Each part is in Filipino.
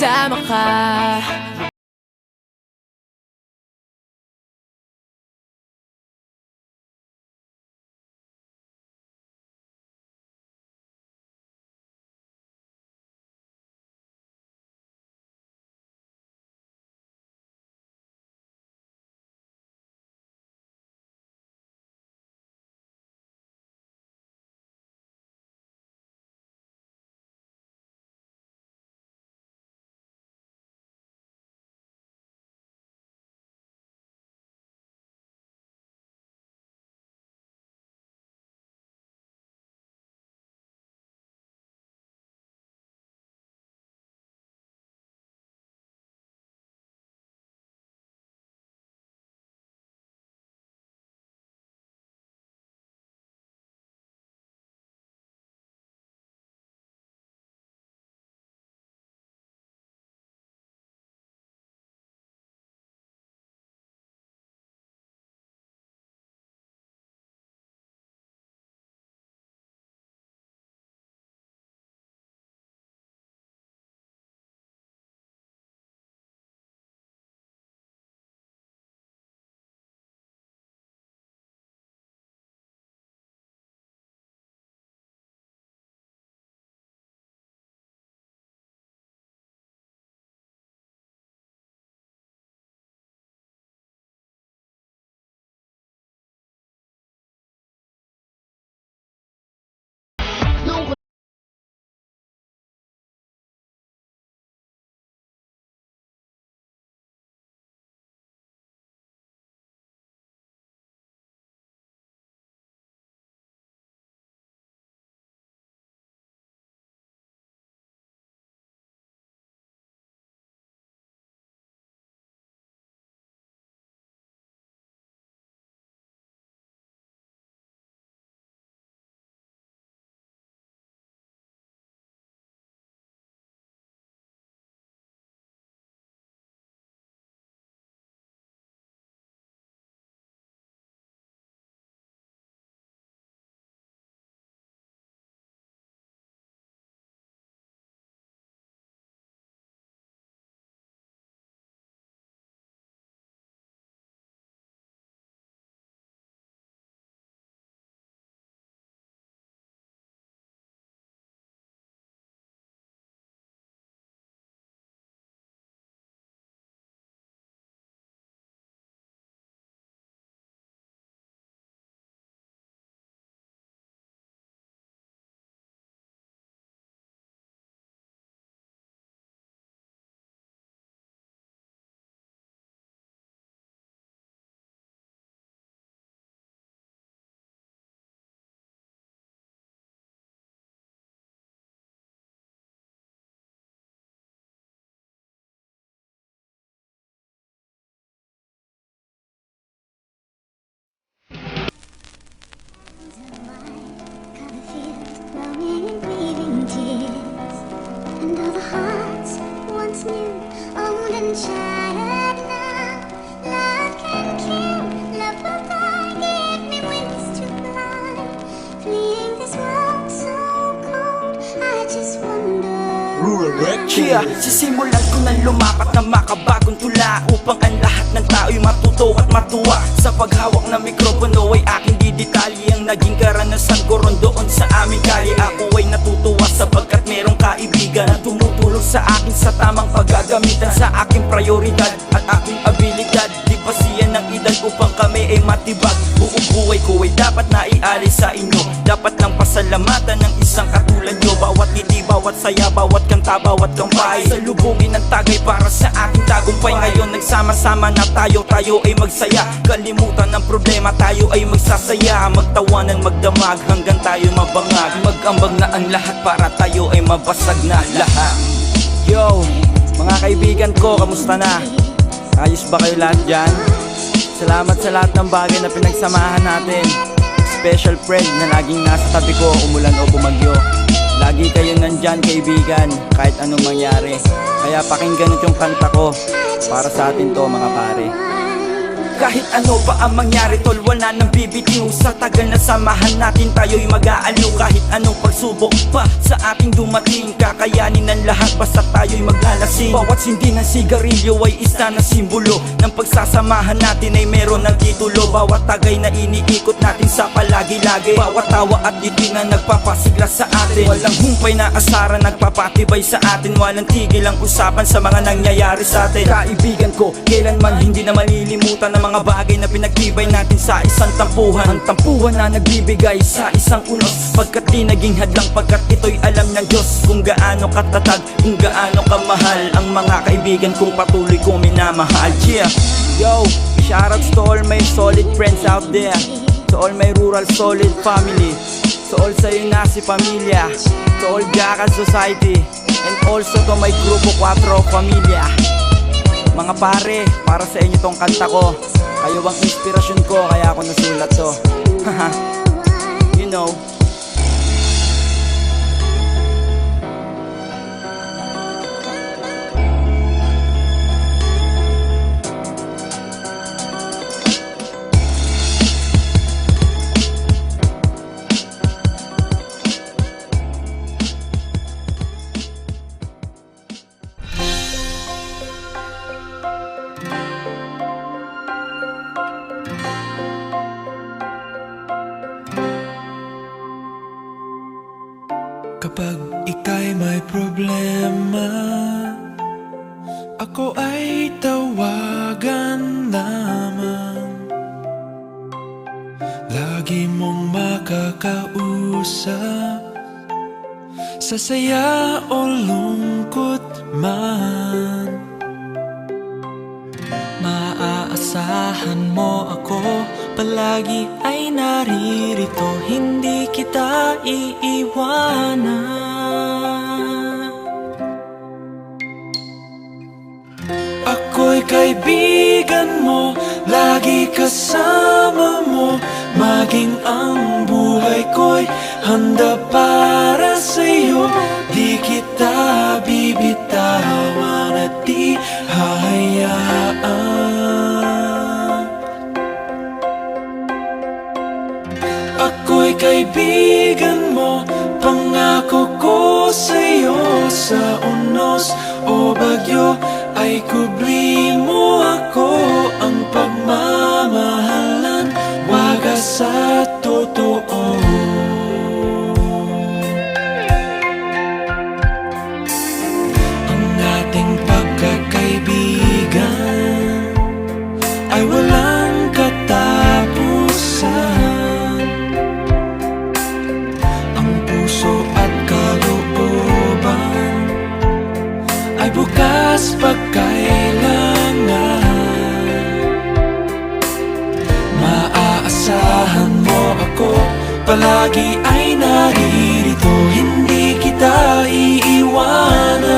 kasama ka. Yeah, sisimulan ko na lumapat na makabagong tula upang ang lahat ng tao'y matuto at matuwa. Sa paghawak ng mikropono ay aking didetali ang naging karanasan ko ron doon sa aming kalye. Ako ay natutuwa sapagkat merong kaibigan na tumutulong sa akin sa tamang paggagamitan sa aking prioridad at aking abilidad. Di ba siya ng edad upang kami ay matibag? Buong buhay ko ay dapat naiali sa inyo. Dapat lang pasalamatan ng isang katulad nyo. Bawat ngiti, bawat saya, bawat kanta, bawat kampay, salubungin ng tagay para sa ating tagumpay. Ngayon nagsama-sama na tayo, tayo ay magsaya. Kalimutan ng problema, tayo ay magsasaya. Magtawanan, magdamag hanggang tayo mabangag. Mag-ambag na ang lahat para tayo ay mabasag na lahat. Yo, mga kaibigan ko, kamusta na? Ayos ba kayo lahat dyan? Salamat sa lahat ng bagay na pinagsamahan natin. Special friend na laging nasa tabi ko, umulan o bumagyo. Lagi kayo nandyan kaibigan, kahit anong mangyari. Kaya pakinggan yung kanta ko, para sa atin to mga pare. Kahit ano pa ang mangyari tol, wala nang bibitiw. Sa tagal na samahan natin, tayo'y mag-aaliw. Kahit anong pagsubok pa sa ating dumating, kakayanin ng lahat basta tayo'y maglalasing. Bawat sindi ng sigarilyo ay isa na simbolo ng pagsasamahan natin ay meron ng titulo. Bawat tagay na iniikot natin sa palagi-lagi, bawat tawa at ngiti na nagpapasigla sa atin. Walang humpay na asara nagpapatibay sa atin. Walang tigil ang usapan sa mga nangyayari sa atin. Kaibigan ko, kailanman hindi na malilimutan ang mga bagay na pinagtibay natin sa isang tampuhan. Ang tampuhan na nagbibigay sa isang unos, pagkat di naging hadlang, pagkat ito'y alam ng Diyos kung gaano katatag, kung gaano kamahal ang mga kaibigan kong patuloy kong minamahal. Yeah. Yo, shoutouts to all my solid friends out there, to all my rural solid family, to all sa Nasi Pamilya, to all Jackal Society, and also to my Grupo 4 Familia. Mga pare, para sa inyo tong kanta ko. Kayo ang inspirasyon ko, kaya ako nasulat to. You know. Kapag ika'y may problema, ako ay tawagan lamang. Lagi mong makakausap, sa saya o lungkot man. Maaasahan mo ako, palagi ay naririto, hindi kita iiwanan. Ako'y kaibigan mo, lagi kasama mo, maging ang buhay ko'y handa para sa'yo. Di kita bibitawan at di hahayaan. Ako'y kaibigan mo, pangako ko sa'yo. Sa unos o bagyo ay kubli mo ako. Ang pagmamahalan, wagas at totoo. Ang ating pagkakaibigan ay walang katapusan. Ang puso at kalooban ay bukas pagkailangan. Maaasahan mo ako, palagi ay naririto, hindi kita iiwanan.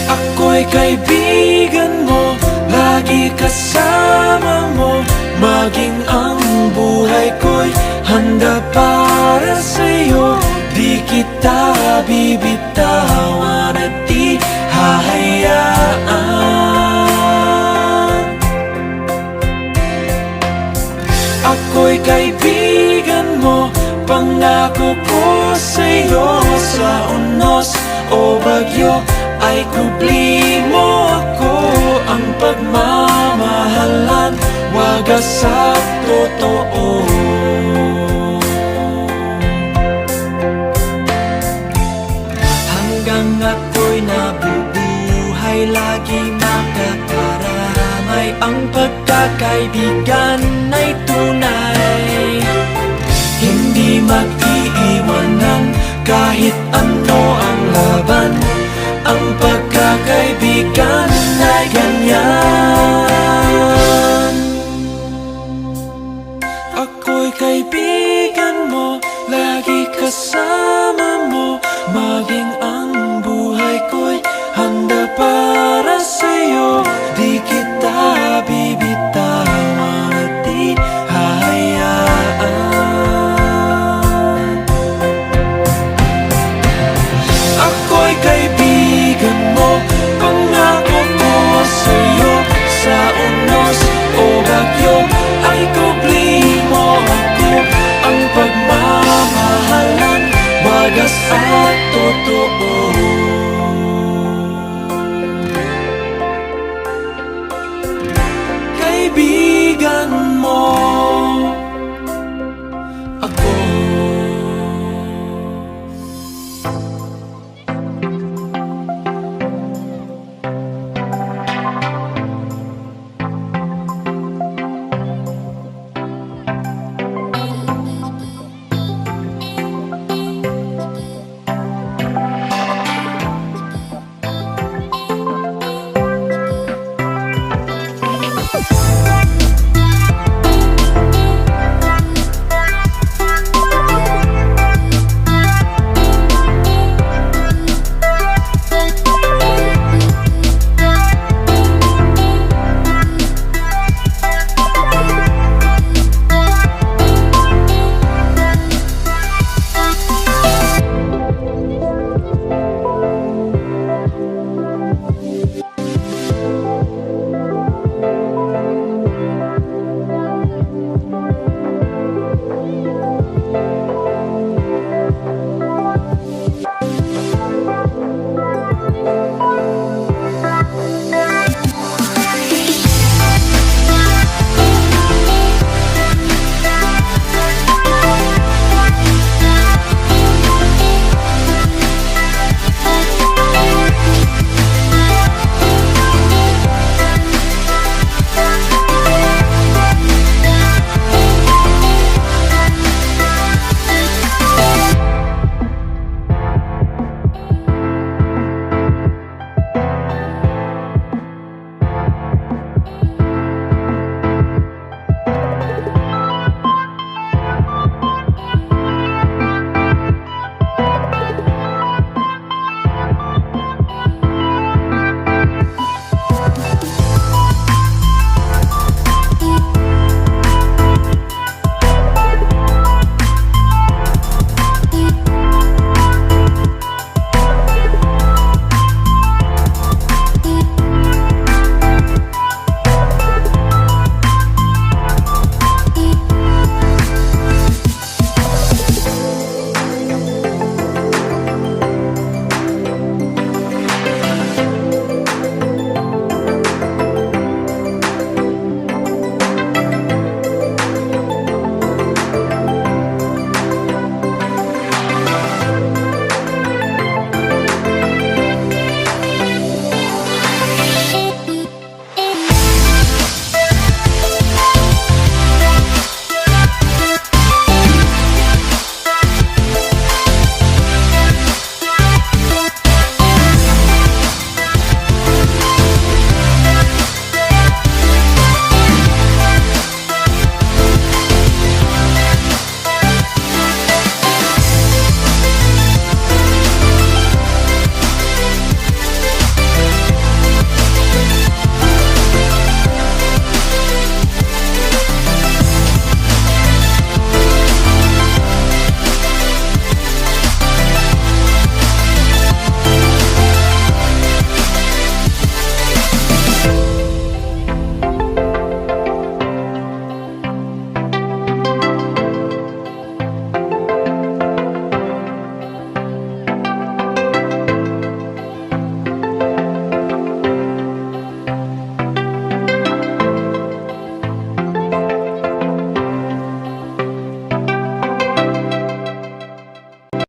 Ako'y kaibigan mo, lagi kasama mo, maging ang buhay ko'y handa para sa'yo. Di kita bibitawan at di hahayaan. Ako'y kaibigan mo, pangako ko sa'yo. Sa unos o bagyo ay kubli mo ako. Ang pagmamahalan, wagas at totoo. Hanggang ako'y nabubuhay, lagi makakaramay. Ang pagkakaibigan ay tunay, hindi mag-iiwanan kahit ano ang laban. Ang pagkakaibigan ay ganyan. Ako'y kaibigan mo, lagi kasama mo, maging ang buhay ko'y handa para sa'yo. Di kita bibitawan at di hahayaan. Ako'y kaibigan mo, pangako wagas at totoo.